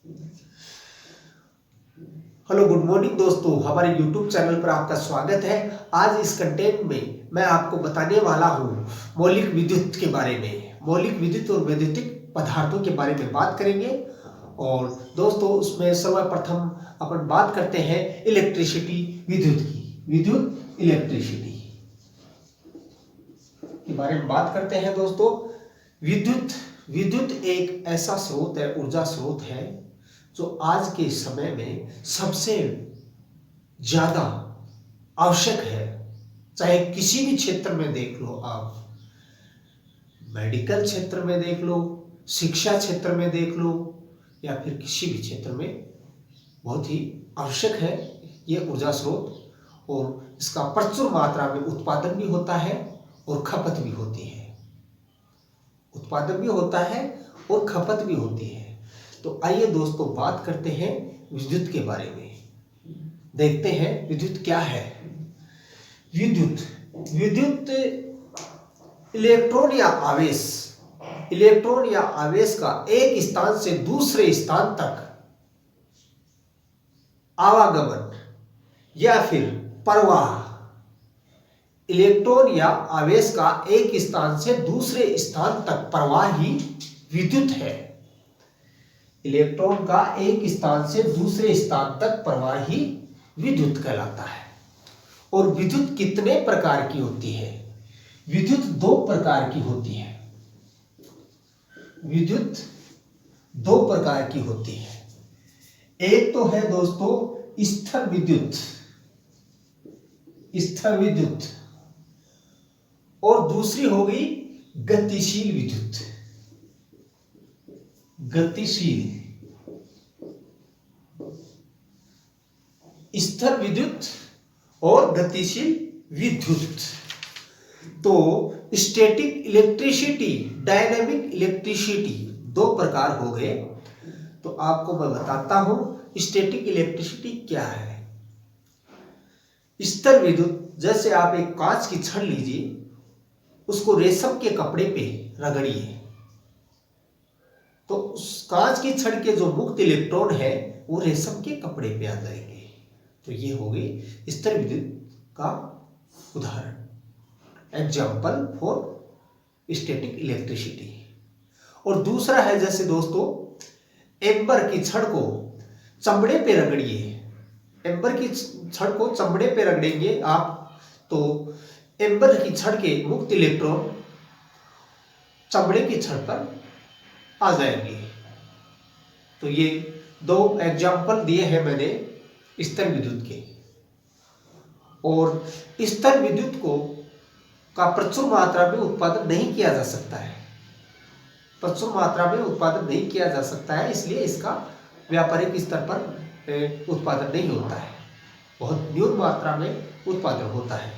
Hello good morning दोस्तों, हमारे YouTube channel पर आपका स्वागत है। आज इस कंटेंट में मैं आपको बताने वाला हूँ मौलिक विद्युत के बारे में। मौलिक विद्युत और वैद्युतिक पदार्थों के बारे में बात करेंगे। और दोस्तों उसमें सर्वप्रथम अपन बात करते हैं इलेक्ट्रिसिटी, विद्युत की। विद्युत इलेक्ट्रिसिटी के बारे में बात करते हैं दोस्तों। विद्युत विद्युत एक ऐसा स्रोत है, ऊर्जा स्रोत है जो आज के समय में सबसे ज्यादा आवश्यक है। चाहे किसी भी क्षेत्र में देख लो, आप मेडिकल क्षेत्र में देख लो, शिक्षा क्षेत्र में देख लो, या फिर किसी भी क्षेत्र में बहुत ही आवश्यक है ये ऊर्जा स्रोत। और इसका प्रचुर मात्रा में उत्पादन भी होता है और खपत भी होती है। उत्पादन भी होता है और खपत भी होती है। तो आइए दोस्तों बात करते हैं विद्युत के बारे में। देखते हैं विद्युत क्या है। विद्युत विद्युत इलेक्ट्रॉन या आवेश का एक स्थान से दूसरे स्थान तक आवागमन या फिर प्रवाह। इलेक्ट्रॉन या आवेश का एक स्थान से दूसरे स्थान तक प्रवाह ही विद्युत है। इलेक्ट्रॉन का एक स्थान से दूसरे स्थान तक प्रवाह ही विद्युत कहलाता है। और विद्युत कितने प्रकार की होती है? विद्युत दो प्रकार की होती है। विद्युत दो प्रकार की होती है। एक तो है दोस्तों स्थिर विद्युत, स्थिर विद्युत, और दूसरी हो गई गतिशील विद्युत। गतिशील, स्थिर विद्युत और गतिशील विद्युत। तो स्टैटिक इलेक्ट्रिसिटी, डायनामिक इलेक्ट्रिसिटी दो प्रकार हो गए। तो आपको मैं बताता हूं स्टैटिक इलेक्ट्रिसिटी क्या है। स्थिर विद्युत, जैसे आप एक कांच की छड़ लीजिए, उसको रेशम के कपड़े पे रगड़िए, तो उस कांच की छड़ के जो मुक्त इलेक्ट्रॉन है वो रेशम के कपड़े पे आ जाएंगे। तो ये हो गई स्थिर विद्युत का उदाहरण, एग्जाम्पल फॉर स्टैटिक इलेक्ट्रिसिटी। और दूसरा है जैसे दोस्तों एम्बर की छड़ को चमड़े पे रगड़िए। एम्बर की छड़ को चमड़े पे रगड़ेंगे आप, तो एम्बर की छड़ के मुक्त इलेक्ट्रॉन चमड़े की छड़ पर आ जाएंगे। तो ये दो एग्जाम्पल दिए हैं मैंने स्थिर विद्युत के। और स्थिर विद्युत को का प्रचुर मात्रा में उत्पादन नहीं किया जा सकता है। प्रचुर मात्रा में उत्पादन नहीं किया जा सकता है, इसलिए इसका व्यापारिक स्तर पर उत्पादन नहीं होता है। बहुत न्यून मात्रा में उत्पादन होता है।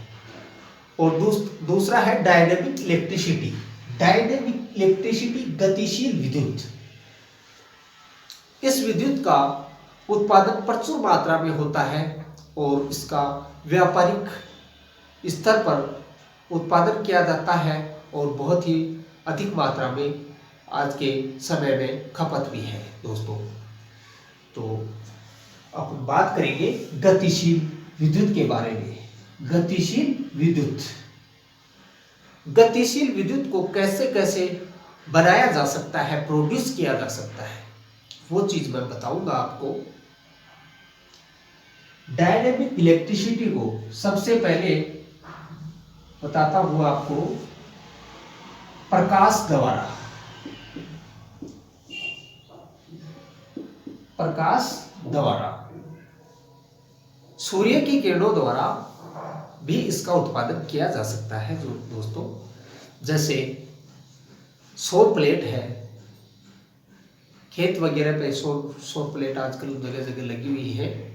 और दूसरा है डायनेमिक इलेक्ट्रिसिटी। डायनेमिक इलेक्ट्रिसिटी गतिशील विद्युत। इस विद्युत का उत्पादन प्रचुर मात्रा में होता है और इसका व्यापारिक स्तर पर उत्पादन किया जाता है और बहुत ही अधिक मात्रा में आज के समय में खपत भी है दोस्तों। तो अब बात करेंगे गतिशील विद्युत के बारे में। गतिशील विद्युत, गतिशील विद्युत को कैसे कैसे बनाया जा सकता है, प्रोड्यूस किया जा सकता है, वो चीज मैं बताऊंगा आपको। डायनेमिक इलेक्ट्रिसिटी को सबसे पहले बताता हूं आपको प्रकाश द्वारा। प्रकाश द्वारा, सूर्य की किरणों द्वारा भी इसका उत्पादन किया जा सकता है जो दोस्तों। जैसे सौर प्लेट है, खेत वगैरह पे सौर प्लेट आजकल जगह जगह लगी हुई है,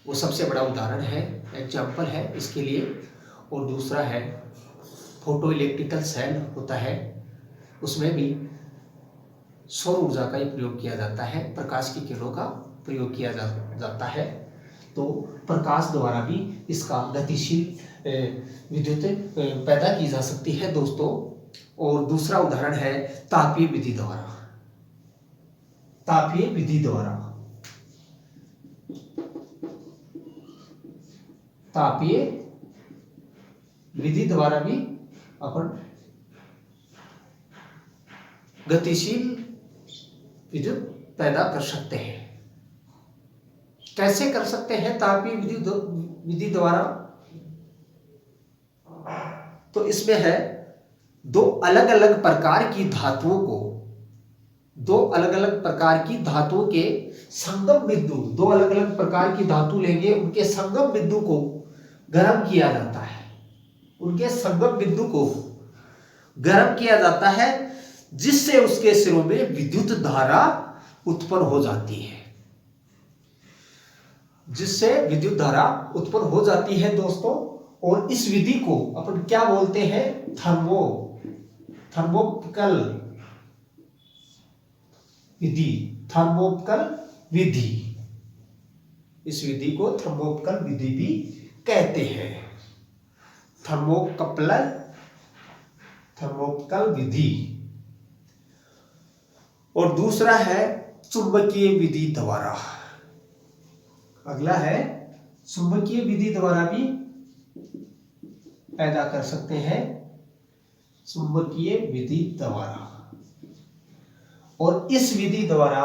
वो सबसे बड़ा उदाहरण है, एग्जाम्पल है इसके लिए। और दूसरा है फोटो इलेक्ट्रिकल सेल होता है, उसमें भी सौर ऊर्जा का ही प्रयोग किया जाता है, प्रकाश की किरणों का प्रयोग किया जाता है। तो प्रकाश द्वारा भी इसका गतिशील विद्युत पैदा की जा सकती है दोस्तों। और दूसरा उदाहरण है तापीय विधि द्वारा। तापीय विधि द्वारा, तापीय विधि द्वारा भी अपन गतिशील विद्युत पैदा कर सकते हैं। कैसे कर सकते हैं तापीय विधि द्वारा? तो इसमें है दो अलग अलग प्रकार की धातुओं को, दो अलग अलग प्रकार की धातुओं के संगम बिंदु, दो अलग अलग प्रकार की धातु लेंगे, उनके संगम बिंदु को गर्म किया जाता है, उनके संगम बिंदु को गर्म किया जाता है, जिससे उसके सिरों में विद्युत धारा उत्पन्न हो जाती है, जिससे विद्युत धारा उत्पन्न हो जाती है दोस्तों। और इस विधि को अपन क्या बोलते हैं? थर्मोपिकल विधि, थर्मोपिकल विधि। इस विधि को थर्मोपिकल विधि भी कहते हैं, थर्मोपिकल विधि। और दूसरा है चुंबकीय विधि द्वारा। अगला है चुंबकीय विधि द्वारा भी पैदा कर सकते हैं, चुंबकीय विधि द्वारा। और इस विधि द्वारा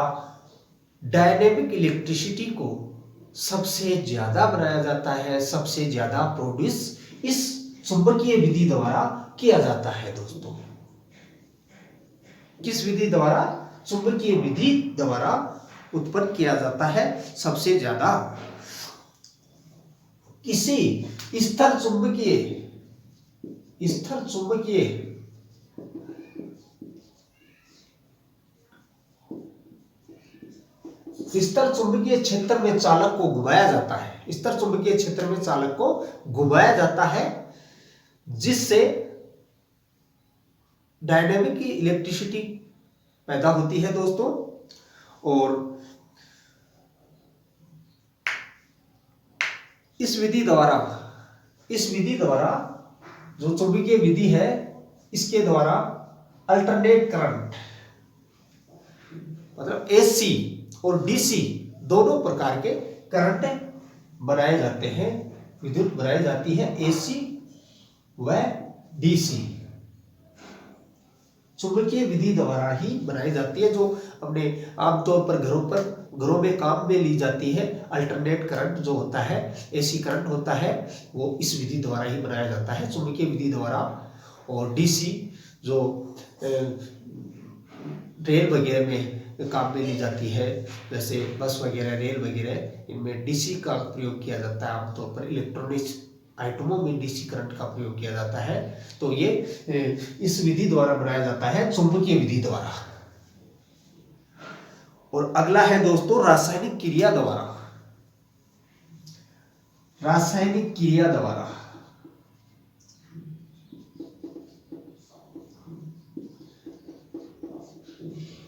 डायनेमिक इलेक्ट्रिसिटी को सबसे ज्यादा बनाया जाता है, सबसे ज्यादा प्रोड्यूस इस चुंबकीय विधि द्वारा किया जाता है दोस्तों। किस विधि द्वारा? चुंबकीय विधि द्वारा उत्पन्न किया जाता है सबसे ज्यादा। किसी स्थिर चुंबकीय क्षेत्र में चालक को घुमाया जाता है, स्थिर चुंबकीय क्षेत्र में चालक को घुमाया जाता है, जिससे डायनेमिक इलेक्ट्रिसिटी पैदा होती है दोस्तों। और इस विधि द्वारा जो चुंबकीय विधि है, इसके द्वारा अल्टरनेट करंट, मतलब एसी और डीसी दोनों प्रकार के करंट बनाए जाते हैं, विद्युत बनाई जाती है एसी व डीसी। चुंबकीय विधि द्वारा ही बनाई जाती है, जो अपने आमतौर पर घरों में काम में ली जाती है। अल्टरनेट करंट जो होता है, एसी करंट होता है, वो इस विधि द्वारा ही बनाया जाता है, चुंबकीय विधि द्वारा। और डीसी जो रेल वगैरह में काम में ली जाती है, जैसे बस वगैरह, रेल वगैरह, इनमें डीसी का प्रयोग किया जाता है। आमतौर पर इलेक्ट्रॉनिक्स आइटमों में डीसी करंट का प्रयोग किया जाता है। तो ये इस विधि द्वारा बनाया जाता है, चुंबकीय विधि द्वारा। और अगला है दोस्तों रासायनिक क्रिया द्वारा।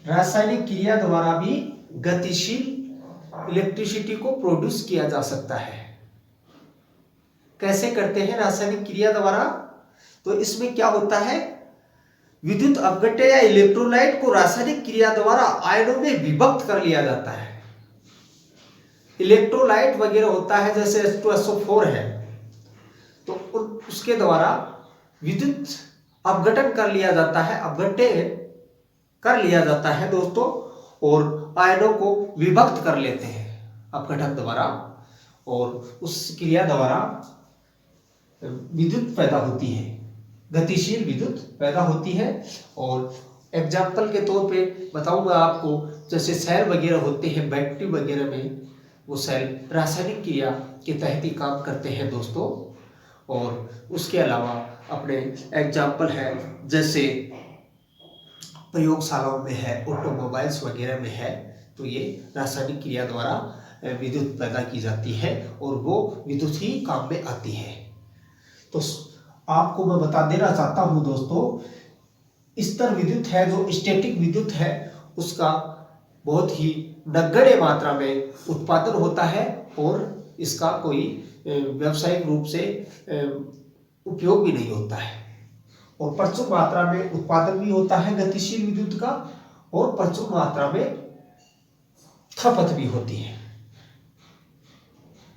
रासायनिक क्रिया द्वारा भी गतिशील इलेक्ट्रिसिटी को प्रोड्यूस किया जा सकता है। कैसे करते हैं रासायनिक क्रिया द्वारा? तो इसमें क्या होता है, विद्युत अपघट्य या इलेक्ट्रोलाइट को रासायनिक क्रिया द्वारा आयनों में विभक्त कर लिया जाता है। इलेक्ट्रोलाइट वगैरह होता है, जैसे H2SO4 है, तो उसके द्वारा विद्युत अपघटन कर लिया जाता है, अपघट्य कर लिया जाता है दोस्तों, और आयनों को विभक्त कर लेते हैं अपघटन द्वारा, और उस क्रिया द्वारा विद्युत पैदा होती है, गतिशील विद्युत पैदा होती है। और एग्जाम्पल के तौर पे बताऊंगा आपको, जैसे सेल वगैरह होते हैं बैटरी वगैरह में, वो सेल रासायनिक क्रिया के तहत ही काम करते हैं दोस्तों। और उसके अलावा अपने एग्जाम्पल है, जैसे प्रयोगशालाओं में है, ऑटोमोबाइल्स वगैरह में है, तो ये रासायनिक क्रिया द्वारा विद्युत पैदा की जाती है, और वो विद्युत ही काम में आती है। तो आपको मैं बता देना चाहता हूं दोस्तों, स्थिर विद्युत है, जो स्टैटिक विद्युत है, उसका बहुत ही नगण्य मात्रा में उत्पादन होता है, और इसका कोई व्यावसायिक रूप से उपयोग भी नहीं होता है। और प्रचुर मात्रा में उत्पादन भी होता है गतिशील विद्युत का, और प्रचुर मात्रा में खपत भी होती है।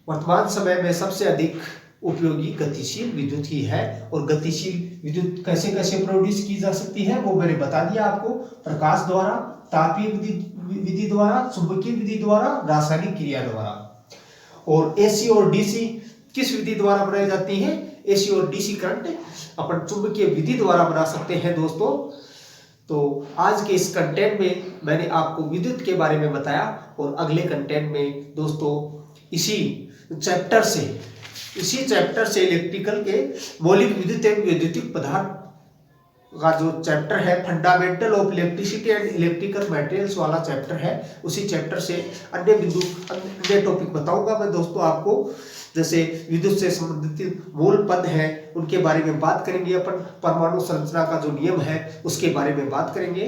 वर्तमान समय में सबसे अधिक उपयोगी गतिशील विद्युत ही है। और गतिशील विद्युत कैसे कैसे प्रोड्यूस की जा सकती है वो मैंने बता दिया आपको, प्रकाश द्वारा, तापीय विधि द्वारा, चुंबकीय विधि द्वारा, रासायनिक क्रिया द्वारा। और एसी और डीसी किस विधि द्वारा बनाई जाती है? एसी और डीसी करंट अपन चुंबकीय विधि द्वारा बना सकते हैं दोस्तों। तो आज के इस कंटेंट में मैंने आपको विद्युत के बारे में बताया, और अगले कंटेंट में दोस्तों इसी चैप्टर से इलेक्ट्रिकल के मौलिक विद्युत एवं वैद्युतिक पदार्थ का जो चैप्टर है, fundamental of electricity and electrical materials वाला चैप्टर है, उसी चैप्टर से अन्य टॉपिक बताऊंगा मैं दोस्तों आपको। जैसे विद्युत से संबंधित मूल पद हैं उनके बारे में बात करेंगे अपन, परमाणु संरचना का जो नियम है उसके बारे में बात करेंगे।